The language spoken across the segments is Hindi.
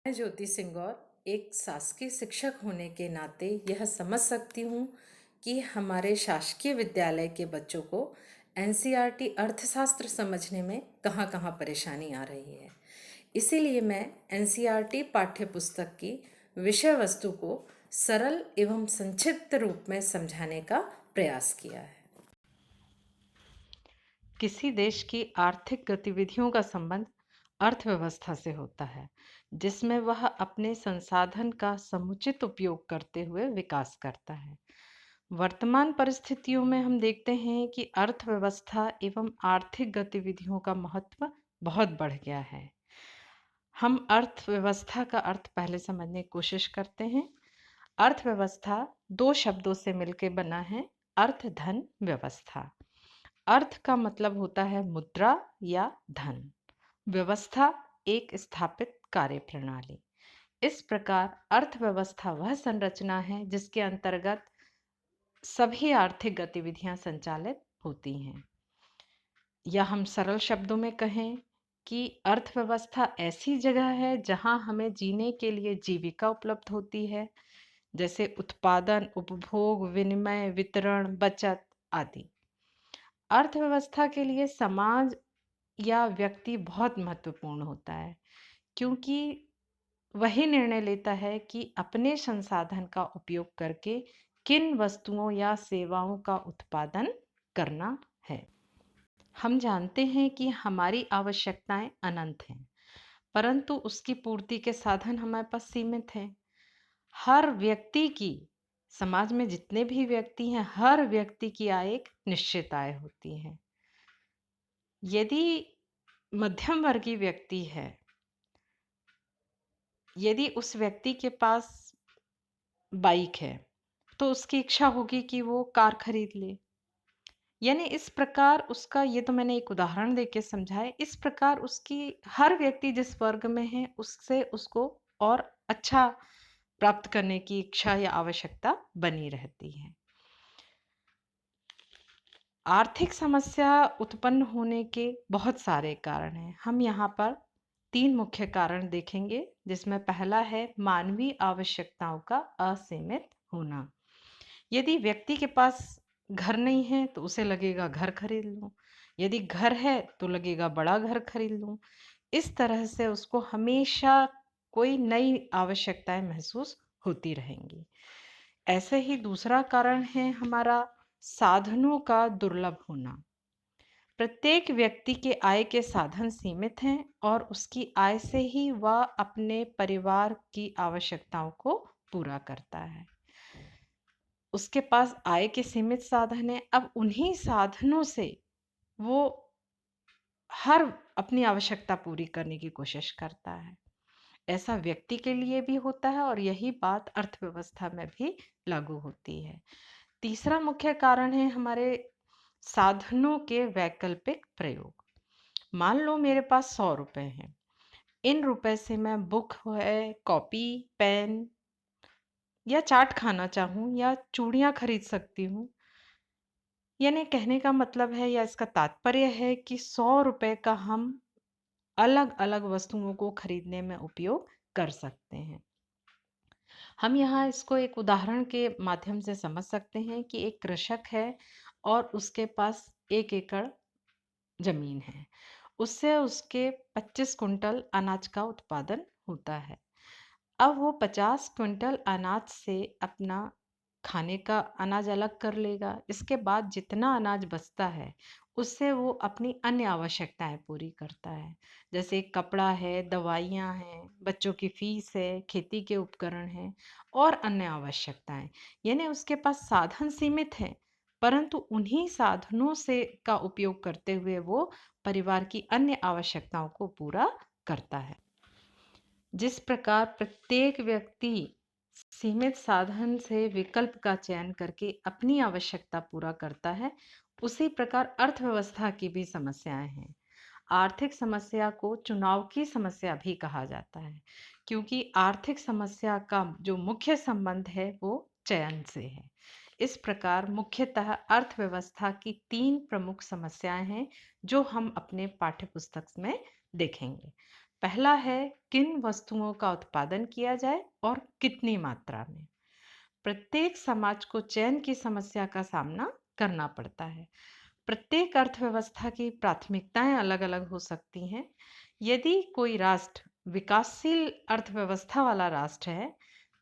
मैं ज्योति सिंगौर एक शासकीय शिक्षक होने के नाते यह समझ सकती हूँ कि हमारे शासकीय विद्यालय के बच्चों को एनसीईआरटी अर्थशास्त्र समझने में कहाँ कहाँ परेशानी आ रही है। इसीलिए मैं एनसीईआरटी पाठ्य पुस्तक की विषय वस्तु को सरल एवं संक्षिप्त रूप में समझाने का प्रयास किया है। किसी देश की आर्थिक गतिविधियों का संबंध अर्थव्यवस्था से होता है, जिसमें वह अपने संसाधन का समुचित उपयोग करते हुए विकास करता है। वर्तमान परिस्थितियों में हम देखते हैं कि अर्थव्यवस्था एवं आर्थिक गतिविधियों का महत्व बहुत बढ़ गया है। हम अर्थव्यवस्था का अर्थ पहले समझने की कोशिश करते हैं। अर्थव्यवस्था दो शब्दों से मिलकर बना है, अर्थ धन व्यवस्था। अर्थ का मतलब होता है मुद्रा या धन, व्यवस्था एक स्थापित कार्य प्रणाली। इस प्रकार अर्थव्यवस्था वह संरचना है जिसके अंतर्गत सभी आर्थिक गतिविधियां संचालित होती हैं। या हम सरल शब्दों में कहें कि अर्थव्यवस्था ऐसी जगह है जहां हमें जीने के लिए जीविका उपलब्ध होती है, जैसे उत्पादन, उपभोग, विनिमय, वितरण, बचत आदि। अर्थव्यवस्था के लिए समाज या व्यक्ति बहुत महत्वपूर्ण होता है, क्योंकि वही निर्णय लेता है कि अपने संसाधन का उपयोग करके किन वस्तुओं या सेवाओं का उत्पादन करना है। हम जानते हैं कि हमारी आवश्यकताएं अनंत हैं, परंतु उसकी पूर्ति के साधन हमारे पास सीमित हैं। हर व्यक्ति की, समाज में जितने भी व्यक्ति हैं, हर व्यक्ति की आय एक निश्चित आय होती है। यदि मध्यम वर्गीय व्यक्ति है, यदि उस व्यक्ति के पास बाइक है, तो उसकी इच्छा होगी कि वो कार खरीद ले। यानी इस प्रकार उसका, ये तो मैंने एक उदाहरण देके समझाया, इस प्रकार उसकी हर व्यक्ति जिस वर्ग में है उससे उसको और अच्छा प्राप्त करने की इच्छा या आवश्यकता बनी रहती है। आर्थिक समस्या उत्पन्न होने के बहुत सारे कारण हैं। हम यहाँ पर तीन मुख्य कारण देखेंगे, जिसमें पहला है मानवीय आवश्यकताओं का असीमित होना। यदि व्यक्ति के पास घर नहीं है तो उसे लगेगा घर खरीद लूं, यदि घर है तो लगेगा बड़ा घर खरीद लूं। इस तरह से उसको हमेशा कोई नई आवश्यकताएं महसूस होती रहेंगी। ऐसे ही दूसरा कारण है हमारा साधनों का दुर्लभ होना। प्रत्येक व्यक्ति के आय के साधन सीमित हैं और उसकी आय से ही वह अपने परिवार की आवश्यकताओं को पूरा करता है। उसके पास आय के सीमित साधन है, अब उन्हीं साधनों से वो हर अपनी आवश्यकता पूरी करने की कोशिश करता है। ऐसा व्यक्ति के लिए भी होता है और यही बात अर्थव्यवस्था में भी लागू होती है। तीसरा मुख्य कारण है हमारे साधनों के वैकल्पिक प्रयोग। मान लो मेरे पास 100 रुपए हैं, इन रुपए से मैं बुक है, कॉपी, पेन या चाट खाना चाहूँ या चूड़ियाँ खरीद सकती हूँ। यानी कहने का मतलब है या इसका तात्पर्य है कि 100 रुपए का हम अलग-अलग वस्तुओं को खरीदने में उपयोग कर सकते हैं। हम यहाँ इसको एक उदाहरण के माध्यम से समझ सकते हैं कि एक कृषक है और उसके पास 1 एकड़ जमीन है। उससे उसके 25 कुंटल अनाज का उत्पादन होता है। अब वो 50 क्विंटल अनाज से अपना खाने का अनाज अलग कर लेगा। इसके बाद जितना अनाज बचता है, उससे वो अपनी अन्य आवश्यकताएँ पूरी करता है। जैसे कपड़ा है, दवाइयाँ हैं, बच्चों की फीस है, खेती के उपकरण हैं और अन्य आवश्यकताएँ। यानी उसके पास साधन सीमित हैं, परंतु उन्हीं साधनों से का उपयोग करते हुए वो परिवार की अन्य आवश्यकताओं को पूरा करता है। जिस प्रकार प्रत्येक व्यक्ति सीमित साधन से विकल्प का चयन करके अपनी आवश्यकता पूरा करता है, उसी प्रकार अर्थव्यवस्था की भी समस्याएं हैं। आर्थिक समस्या को चुनाव की समस्या भी कहा जाता है, क्योंकि आर्थिक समस्या का जो मुख्य संबंध है वो चयन से है। इस प्रकार मुख्यतः अर्थव्यवस्था की 3 प्रमुख समस्याएं हैं जो हम अपने पाठ्य पुस्तक में देखेंगे। पहला है किन वस्तुओं का उत्पादन किया जाए और कितनी मात्रा में। प्रत्येक समाज को चयन की समस्या का सामना करना पड़ता है। प्रत्येक अर्थव्यवस्था की प्राथमिकताएं अलग-अलग हो सकती हैं। यदि कोई राष्ट्र विकासशील अर्थव्यवस्था वाला राष्ट्र है,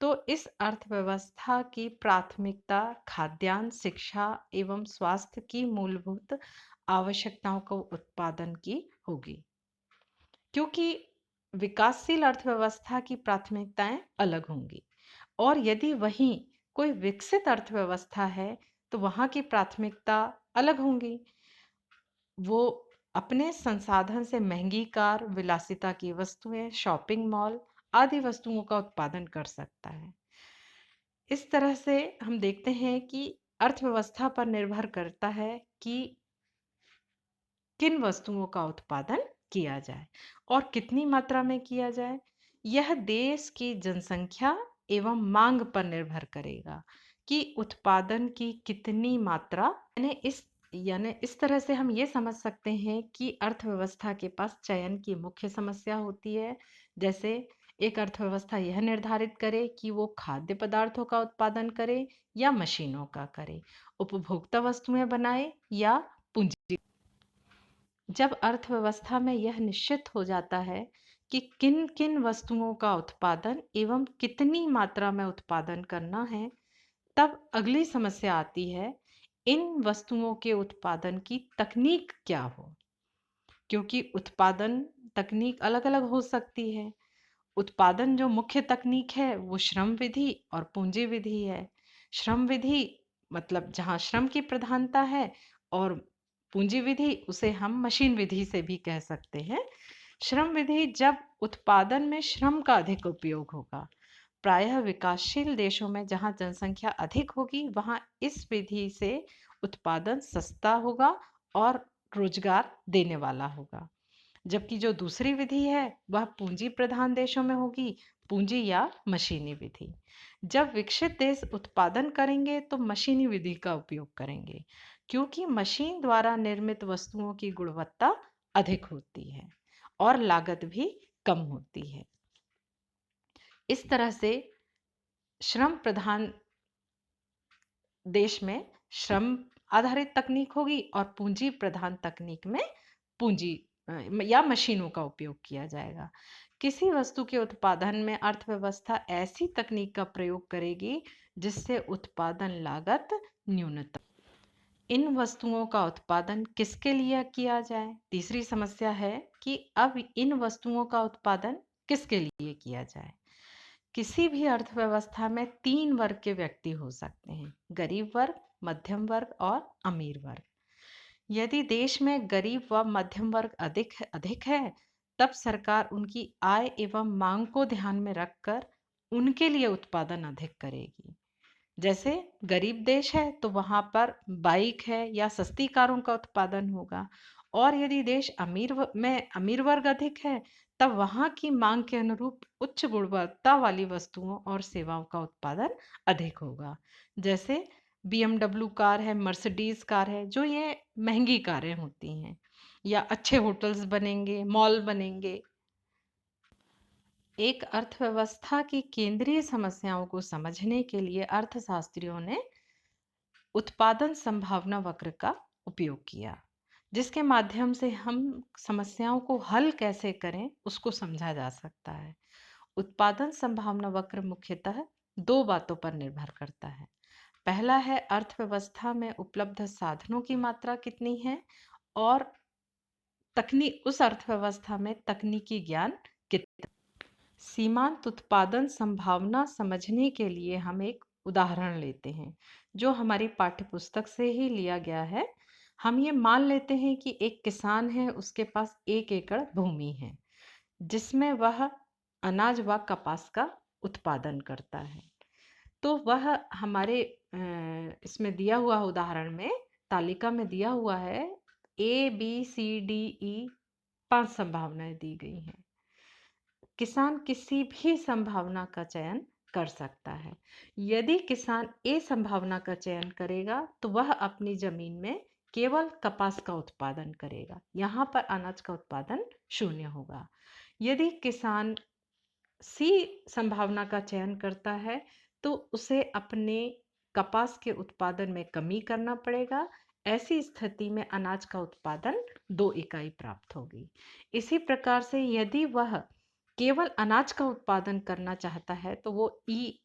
तो इस अर्थव्यवस्था की प्राथमिकता खाद्यान्न, शिक्षा एवं स्वास्थ्य की मूलभूत आवश्यकताओं को उत्पादन की होगी। क्योंकि विकासशील अर्थव्यवस्था की प्राथमिकताएं अलग होंगी और यदि वहीं कोई विकसित अर्थव्यवस्था है तो वहाँ की प्राथमिकता अलग होंगी। वो अपने संसाधन से महंगी कार, विलासिता की वस्तुएं, शॉपिंग मॉल आदि वस्तुओं का उत्पादन कर सकता है। इस तरह से हम देखते हैं कि अर्थव्यवस्था पर निर्भर करता है कि किन वस्तुओं का उत्पादन किया जाए और कितनी मात्रा में किया जाए। यह देश की जनसंख्या एवं मांग पर निर्भर करेगा कि उत्पादन की कितनी मात्रा। यानी इस तरह से हम ये समझ सकते हैं कि अर्थव्यवस्था के पास चयन की मुख्य समस्या होती है। जैसे एक अर्थव्यवस्था यह निर्धारित करे कि वो खाद्य पदार्थों का उत्पादन करे या मशीनों का करे, उपभोक्ता वस्तुएं बनाए या पूंजी। जब अर्थव्यवस्था में यह निश्चित हो जाता है कि किन किन वस्तुओं का उत्पादन एवं कितनी मात्रा में उत्पादन करना है, तब अगली समस्या आती है इन वस्तुओं के उत्पादन की तकनीक क्या हो। क्योंकि उत्पादन तकनीक अलग अलग हो सकती है। उत्पादन जो मुख्य तकनीक है वो श्रम विधि और पूंजी विधि है। श्रम विधि मतलब जहाँ श्रम की प्रधानता है और पूंजी विधि उसे हम मशीन विधि से भी कह सकते हैं। श्रम विधि जब उत्पादन में श्रम का अधिक उपयोग होगा। प्रायः विकासशील देशों में जहाँ जनसंख्या अधिक होगी वहाँ इस विधि से उत्पादन सस्ता होगा और रोजगार देने वाला होगा। जबकि जो दूसरी विधि है वह पूंजी प्रधान देशों में होगी, पूंजी या मशीनी विधि। जब विकसित देश उत्पादन करेंगे तो मशीनी विधि का उपयोग करेंगे, क्योंकि मशीन द्वारा निर्मित वस्तुओं की गुणवत्ता अधिक होती है और लागत भी कम होती है। इस तरह से श्रम प्रधान देश में श्रम आधारित तकनीक होगी और पूंजी प्रधान तकनीक में पूंजी या मशीनों का उपयोग किया जाएगा। किसी वस्तु के उत्पादन में अर्थव्यवस्था ऐसी तकनीक का प्रयोग करेगी जिससे उत्पादन लागत न्यूनतम। इन वस्तुओं का उत्पादन किसके लिए किया जाए। तीसरी समस्या है कि अब इन वस्तुओं का उत्पादन किसके लिए किया जाए। किसी भी अर्थव्यवस्था में 3 वर्ग के व्यक्ति हो सकते हैं: गरीब वर्ग, मध्यम वर्ग और अमीर वर्ग। यदि देश में गरीब व मध्यम वर्ग अधिक है, तब सरकार उनकी आय एवं मांग को ध्यान में रखकर उनके लिए उत्पादन अधिक करेगी। जैसे गरीब देश है तो वहाँ पर बाइक है या सस्ती कारों का उत्पादन होगा, और यदि देश अमीर वर्ग अधिक है तब वहाँ की मांग के अनुरूप उच्च गुणवत्ता वाली वस्तुओं और सेवाओं का उत्पादन अधिक होगा। जैसे BMW कार है, मर्सिडीज कार है, जो ये महंगी कारें होती हैं, या अच्छे होटल्स बनेंगे, मॉल बनेंगे। एक अर्थव्यवस्था की केंद्रीय समस्याओं को समझने के लिए अर्थशास्त्रियों ने उत्पादन संभावना वक्र का उपयोग किया, जिसके माध्यम से हम समस्याओं को हल कैसे करें उसको समझा जा सकता है। उत्पादन संभावना वक्र मुख्यतः 2 बातों पर निर्भर करता है। पहला है अर्थव्यवस्था में उपलब्ध साधनों की मात्रा कितनी है, और उस अर्थव्यवस्था में तकनीकी ज्ञान कितना। सीमांत उत्पादन संभावना समझने के लिए हम एक उदाहरण लेते हैं जो हमारी पाठ्यपुस्तक से ही लिया गया है। हम ये मान लेते हैं कि एक किसान है, उसके पास 1 एकड़ भूमि है जिसमें वह अनाज व कपास का उत्पादन करता है। तो वह हमारे इसमें दिया हुआ उदाहरण में तालिका में दिया हुआ है ABCDE 5 संभावनाएं दी गई हैं। किसान किसी भी संभावना का चयन कर सकता है। यदि किसान ए संभावना का चयन करेगा तो वह अपनी जमीन में केवल कपास का उत्पादन करेगा, यहाँ पर अनाज का उत्पादन 0 होगा। यदि किसान सी संभावना का चयन करता है तो उसे अपने कपास के उत्पादन में कमी करना पड़ेगा। ऐसी स्थिति में अनाज का उत्पादन 2 इकाई प्राप्त होगी। इसी प्रकार से यदि वह केवल अनाज का उत्पादन करना चाहता है तो वो ई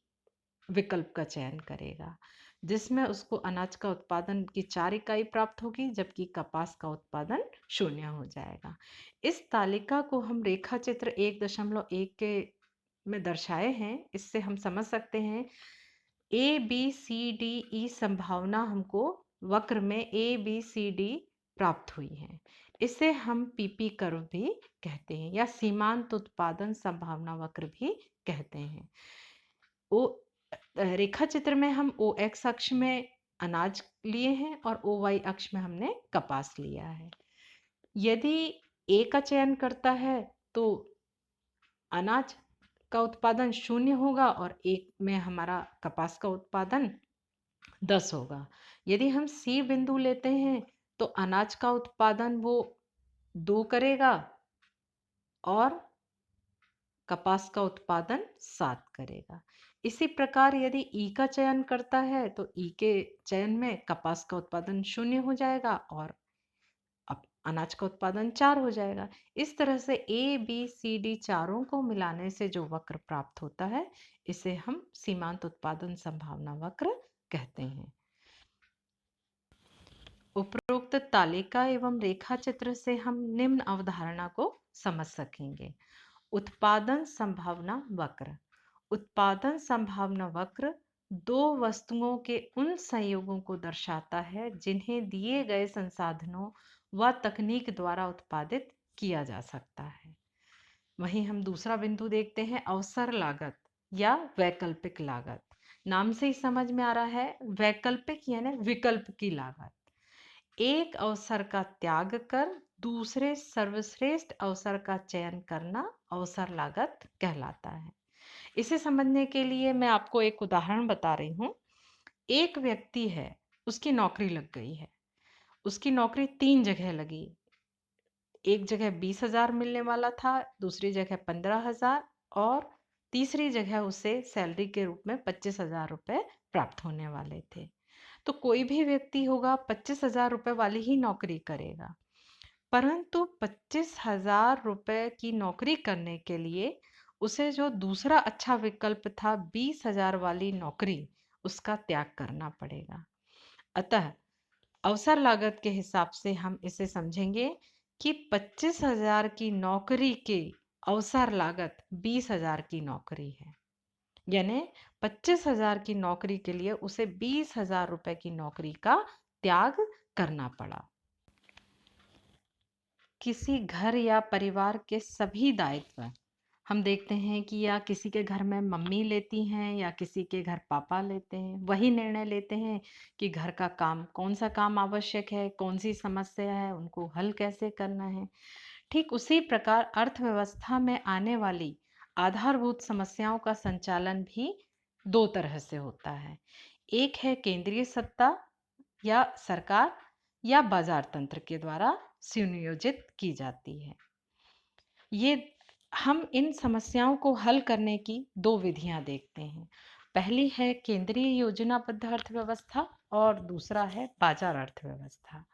विकल्प का चयन करेगा, जिसमें उसको अनाज का उत्पादन की 4 इकाई प्राप्त होगी, जबकि कपास का उत्पादन 0 हो जाएगा। इस तालिका को हम रेखा चित्र 1.1 के में दर्शाए हैं। इससे हम समझ सकते हैं A B C D E संभावना हमको वक्र में ए बी सी डी प्राप्त हुई है। इसे हम पीपी कर्व भी कहते हैं या सीमांत उत्पादन संभावना वक्र भी कहते हैं। ओ रेखा चित्र में हम ओ एक्स अक्ष में अनाज लिए हैं और ओ वाई अक्ष में हमने कपास लिया है। यदि ए का चयन करता है तो अनाज का उत्पादन 0 होगा और एक में हमारा कपास का उत्पादन 10 होगा। यदि हम सी बिंदु लेते हैं तो अनाज का उत्पादन वो 2 करेगा और कपास का उत्पादन 7 करेगा। इसी प्रकार यदि ई का चयन करता है तो ई के चयन में कपास का उत्पादन 0 हो जाएगा और अब अनाज का उत्पादन 4 हो जाएगा। इस तरह से ए बी सी डी चारों को मिलाने से जो वक्र प्राप्त होता है इसे हम सीमांत उत्पादन संभावना वक्र कहते हैं। उपरोक्त तालिका एवं रेखा चित्र से हम निम्न अवधारणा को समझ सकेंगे। उत्पादन संभावना वक्र। उत्पादन संभावना वक्र दो वस्तुओं के उन संयोगों को दर्शाता है जिन्हें दिए गए संसाधनों व तकनीक द्वारा उत्पादित किया जा सकता है। वहीं हम दूसरा बिंदु देखते हैं, अवसर लागत या वैकल्पिक लागत। नाम से ही समझ में आ रहा है, वैकल्पिक यानी विकल्प की लागत। एक अवसर का त्याग कर दूसरे सर्वश्रेष्ठ अवसर का चयन करना अवसर लागत कहलाता है। इसे समझने के लिए मैं आपको एक उदाहरण बता रही हूँ। एक व्यक्ति है, उसकी नौकरी लग गई है। उसकी नौकरी 3 जगह लगी। एक जगह 20,000 मिलने वाला था, दूसरी जगह 15,000 और तीसरी जगह उसे सैलरी के रूप में 25,000 रुपये प्राप्त होने वाले थे। तो कोई भी व्यक्ति होगा 25,000 रुपये वाली ही नौकरी करेगा, परंतु 25,000 रुपये की नौकरी करने के लिए उसे जो दूसरा अच्छा विकल्प था 20,000 वाली नौकरी, उसका त्याग करना पड़ेगा। अतः अवसर लागत के हिसाब से हम इसे समझेंगे कि 25,000 की नौकरी के अवसर लागत 20,000 की नौकरी है, यानी 25,000 की नौकरी के लिए उसे 20,000 रुपये की नौकरी का त्याग करना पड़ा। किसी घर या परिवार के सभी दायित्व हम देखते हैं कि या किसी के घर में मम्मी लेती हैं या किसी के घर पापा लेते हैं। वही निर्णय लेते हैं कि घर का काम, कौन सा काम आवश्यक है, कौन सी समस्या है, उनको हल कैसे करना है। ठीक उसी प्रकार अर्थव्यवस्था में आने वाली आधारभूत समस्याओं का संचालन भी 2 तरह से होता है। एक है केंद्रीय सत्ता या सरकार या बाजार तंत्र के द्वारा सुनियोजित की जाती है। ये हम इन समस्याओं को हल करने की 2 विधियां देखते हैं। पहली है केंद्रीय योजनाबद्ध अर्थव्यवस्था और दूसरा है बाजार अर्थव्यवस्था।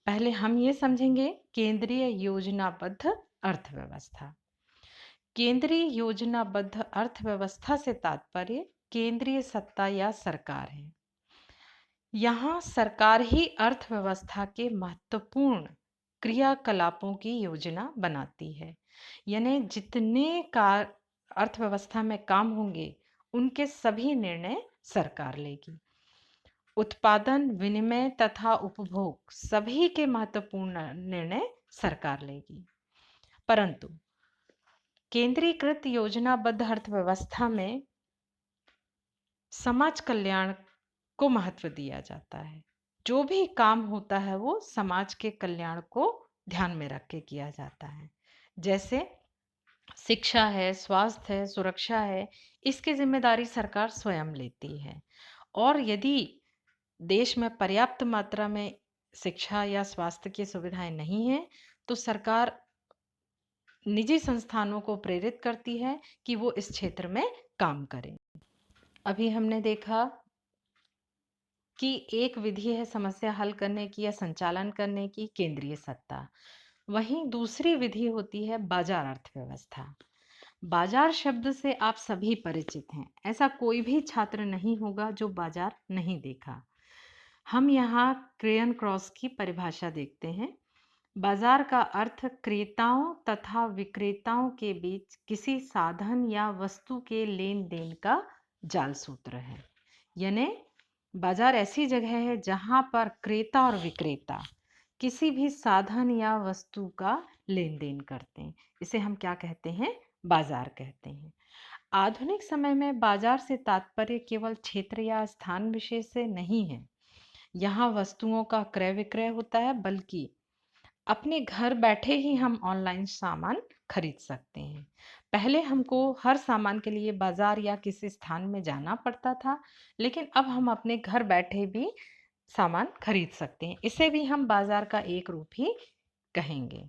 पहले हम ये समझेंगे केंद्रीय योजनाबद्ध अर्थव्यवस्था। केंद्रीय योजनाबद्ध अर्थव्यवस्था से तात्पर्य केंद्रीय सत्ता या सरकार है। यहाँ सरकार ही अर्थव्यवस्था के महत्वपूर्ण क्रियाकलापों की योजना बनाती है, यानी जितने कार अर्थव्यवस्था में काम होंगे उनके सभी निर्णय सरकार लेगी। उत्पादन, विनिमय तथा उपभोग सभी के महत्वपूर्ण निर्णय सरकार लेगी। परंतु केंद्रीकृत योजनाबद्ध अर्थव्यवस्था में समाज कल्याण को महत्व दिया जाता है। जो भी काम होता है वो समाज के कल्याण को ध्यान में रख के किया जाता है। जैसे शिक्षा है, स्वास्थ्य है, सुरक्षा है, इसकी जिम्मेदारी सरकार स्वयं लेती है। और यदि देश में पर्याप्त मात्रा में शिक्षा या स्वास्थ्य की सुविधाएं नहीं हैं तो सरकार निजी संस्थानों को प्रेरित करती है कि वो इस क्षेत्र में काम करें। अभी हमने देखा कि एक विधि है समस्या हल करने की या संचालन करने की, केंद्रीय सत्ता। वहीं दूसरी विधि होती है बाजार अर्थव्यवस्था। बाजार शब्द से आप सभी परिचित हैं। ऐसा कोई भी छात्र नहीं होगा जो बाजार नहीं देखा। हम यहाँ क्रेयन क्रॉस की परिभाषा देखते हैं। बाजार का अर्थ क्रेताओं तथा विक्रेताओं के बीच किसी साधन या वस्तु के लेन देन का जाल सूत्र है। यानी बाजार ऐसी जगह है जहां पर क्रेता और विक्रेता किसी भी साधन या वस्तु का लेन देन करते हैं। इसे हम क्या कहते हैं? बाजार कहते हैं। आधुनिक समय में बाजार से तात्पर्य केवल क्षेत्र या स्थान विशेष से नहीं है। यहाँ वस्तुओं का क्रय विक्रय होता है, बल्कि अपने घर बैठे ही हम ऑनलाइन सामान खरीद सकते हैं। पहले हमको हर सामान के लिए बाजार या किसी स्थान में जाना पड़ता था, लेकिन अब हम अपने घर बैठे भी सामान खरीद सकते हैं। इसे भी हम बाजार का एक रूप ही कहेंगे।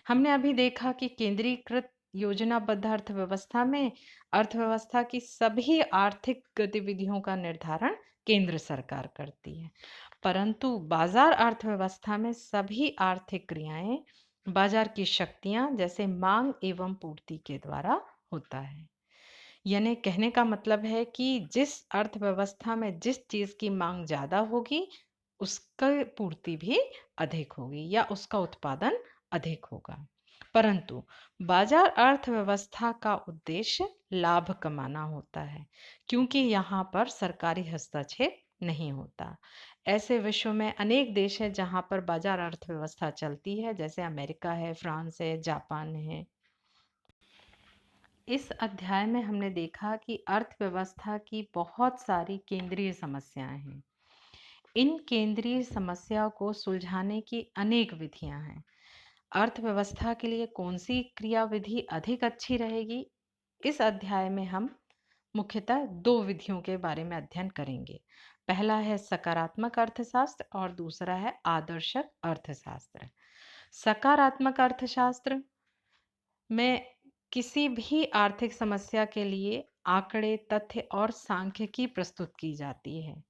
हमने अभी देखा कि केंद्रीकृत योजनाबद्ध अर्थव्यवस्था में अर्थव्यवस्था की सभी आर्थिक गतिविधियों का निर्धारण केंद्र सरकार करती है, परंतु बाजार अर्थव्यवस्था में सभी आर्थिक क्रियाएं बाजार की शक्तियां जैसे मांग एवं पूर्ति के द्वारा होता है। यानी कहने का मतलब है कि जिस अर्थव्यवस्था में जिस चीज की मांग ज्यादा होगी, उसका पूर्ति भी अधिक होगी या उसका उत्पादन अधिक होगा। परंतु बाजार अर्थव्यवस्था का उद्देश्य लाभ कमाना होता है, क्योंकि यहाँ पर सरकारी हस्तक्षेप नहीं होता। ऐसे विश्व में अनेक देश हैं जहाँ पर बाजार अर्थव्यवस्था चलती है, जैसे अमेरिका है, फ्रांस है, जापान है। इस अध्याय में हमने देखा कि अर्थव्यवस्था की बहुत सारी केंद्रीय समस्याएं हैं। इन केंद्रीय समस्याओं को सुलझाने की अनेक विधियां हैं। अर्थव्यवस्था के लिए कौन सी क्रियाविधि अधिक अच्छी रहेगी, इस अध्याय में हम मुख्यतः दो विधियों के बारे में अध्ययन करेंगे। पहला है सकारात्मक अर्थशास्त्र और दूसरा है आदर्शक अर्थशास्त्र। सकारात्मक अर्थशास्त्र में किसी भी आर्थिक समस्या के लिए आंकड़े, तथ्य और सांख्यिकी प्रस्तुत की जाती है,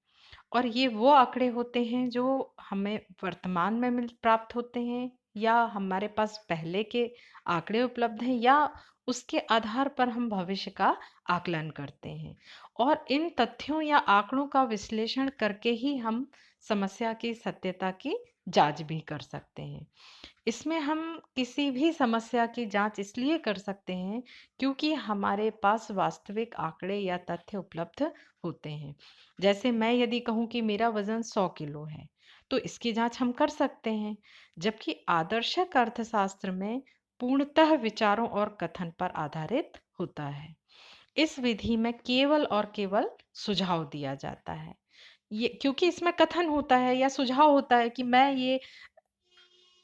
और ये वो आंकड़े होते हैं जो हमें वर्तमान में प्राप्त होते हैं, या हमारे पास पहले के आंकड़े उपलब्ध हैं, या उसके आधार पर हम भविष्य का आकलन करते हैं। और इन तथ्यों या आंकड़ों का विश्लेषण करके ही हम समस्या की सत्यता की जांच भी कर सकते हैं। इसमें हम किसी भी समस्या की जांच इसलिए कर सकते हैं क्योंकि हमारे पास वास्तविक आंकड़े या तथ्य उपलब्ध होते हैं। जैसे मैं यदि कहूँ कि मेरा वजन 100 किलो है, तो इसकी जांच हम कर सकते हैं। जबकि आदर्शक अर्थशास्त्र में पूर्णतः विचारों और कथन पर आधारित होता है। इस विधि में केवल और केवल सुझाव दिया जाता है। ये क्योंकि इसमें कथन होता है या सुझाव होता है कि मैं ये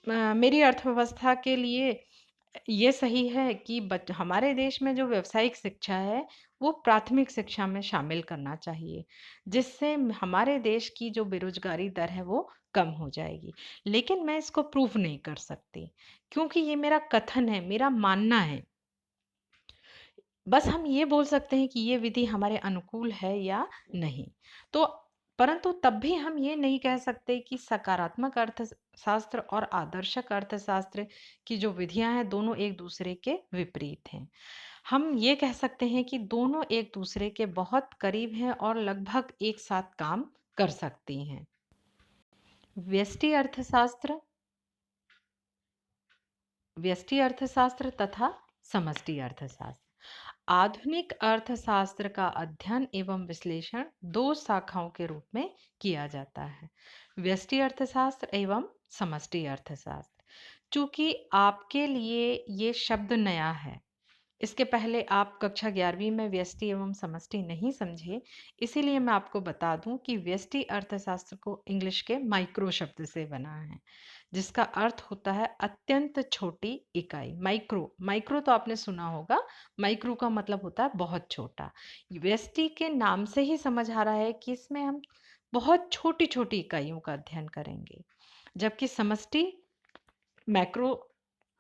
मेरी अर्थव्यवस्था के लिए ये सही है कि हमारे देश में जो व्यावसायिक शिक्षा है वो प्राथमिक शिक्षा में शामिल करना चाहिए, जिससे हमारे देश की जो बेरोजगारी दर है वो कम हो जाएगी। लेकिन मैं इसको प्रूव नहीं कर सकती, क्योंकि ये मेरा कथन है, मेरा मानना है। बस हम ये बोल सकते हैं कि ये विधि हमारे अनुकूल है या नहीं। तो परंतु तब भी हम ये नहीं कह सकते कि सकारात्मक अर्थशास्त्र और आदर्शक अर्थशास्त्र की जो विधियां हैं दोनों एक दूसरे के विपरीत हैं। हम ये कह सकते हैं कि दोनों एक दूसरे के बहुत करीब हैं और लगभग एक साथ काम कर सकती हैं। व्यष्टि अर्थशास्त्र, व्यष्टि अर्थशास्त्र तथा समष्टि अर्थशास्त्र। आधुनिक अर्थशास्त्र का अध्ययन एवं विश्लेषण दो शाखाओं के रूप में किया जाता है, व्यष्टि अर्थशास्त्र एवं समष्टि अर्थशास्त्र। चूंकि आपके लिए ये शब्द नया है, इसके पहले आप कक्षा 11वीं में व्यष्टि एवं समष्टि नहीं समझे, इसीलिए मैं आपको बता दूं कि व्यष्टि अर्थशास्त्र को इंग्लिश के माइक्रो शब्द से बना है, जिसका अर्थ होता है अत्यंत छोटी इकाई। माइक्रो, माइक्रो तो आपने सुना होगा, माइक्रो का मतलब होता है बहुत छोटा। व्यष्टि के नाम से ही समझ आ रहा है कि इसमें हम बहुत छोटी छोटी इकाइयों का अध्ययन करेंगे, जबकि समष्टि मैक्रो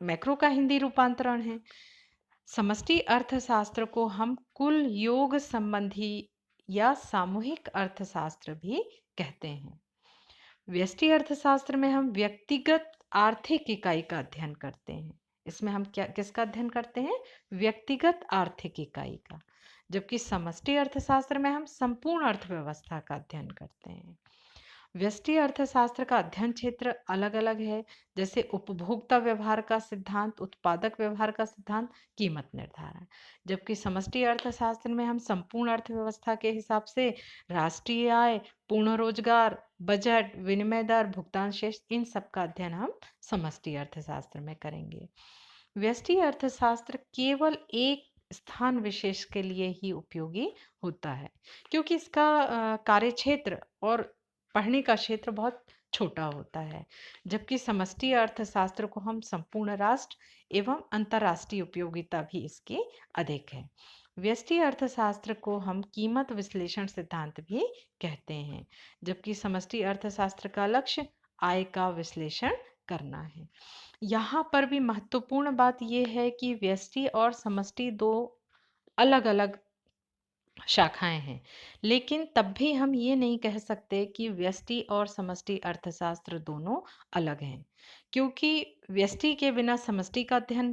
मैक्रो का हिंदी रूपांतरण है। समष्टि अर्थशास्त्र को हम कुल योग संबंधी या सामूहिक अर्थशास्त्र भी कहते हैं। व्यष्टि अर्थशास्त्र में हम व्यक्तिगत आर्थिक इकाई का अध्ययन करते हैं। इसमें हम किसका अध्ययन करते हैं? व्यक्तिगत आर्थिक इकाई का। जबकि समष्टि अर्थशास्त्र में हम संपूर्ण अर्थव्यवस्था का अध्ययन करते हैं। व्यष्टि अर्थशास्त्र का अध्ययन क्षेत्र अलग अलग है, जैसे उपभोक्ता व्यवहार का सिद्धांत, उत्पादक व्यवहार का सिद्धांत, कीमत निर्धारण। जबकि समष्टि अर्थशास्त्र में हम संपूर्ण अर्थव्यवस्था के हिसाब से राष्ट्रीय आय, पूर्ण रोजगार, बजट, विनिमय दर, भुगतान शेष, इन सब का अध्ययन हम समष्टि अर्थशास्त्र में करेंगे। व्यष्टि अर्थशास्त्र केवल एक स्थान विशेष के लिए ही उपयोगी होता है, क्योंकि इसका कार्यक्षेत्र और पढ़ने का क्षेत्र बहुत छोटा होता है। जबकि समष्टि अर्थशास्त्र को हम संपूर्ण राष्ट्र एवं अंतर्राष्ट्रीय उपयोगिता भी इसकी अधिक है। व्यष्टि अर्थशास्त्र को हम कीमत विश्लेषण सिद्धांत भी कहते हैं, जबकि समष्टि अर्थशास्त्र का लक्ष्य आय का विश्लेषण करना है। यहाँ पर भी महत्वपूर्ण बात यह है कि व्यष्टि और समष्टि दो अलग अलग शाखाएं हैं, लेकिन तब भी हम ये नहीं कह सकते कि व्यष्टि और समष्टि अर्थशास्त्र दोनों अलग हैं, क्योंकि व्यष्टि के बिना समष्टि का अध्ययन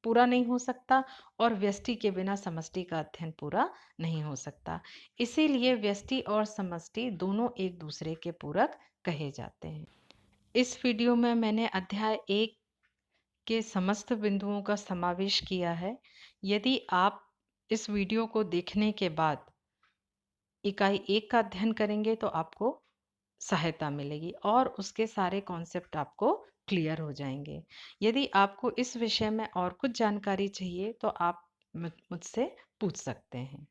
पूरा नहीं हो सकता और व्यष्टि के बिना समष्टि का अध्ययन पूरा नहीं हो सकता। इसीलिए व्यष्टि और समष्टि दोनों एक दूसरे के पूरक कहे जाते हैं। इस वीडियो में मैंने अध्याय 1 के समस्त बिंदुओं का समावेश किया है। यदि आप इस वीडियो को देखने के बाद इकाई 1 का अध्ययन करेंगे तो आपको सहायता मिलेगी और उसके सारे कॉन्सेप्ट आपको क्लियर हो जाएंगे। यदि आपको इस विषय में और कुछ जानकारी चाहिए तो आप मुझसे पूछ सकते हैं।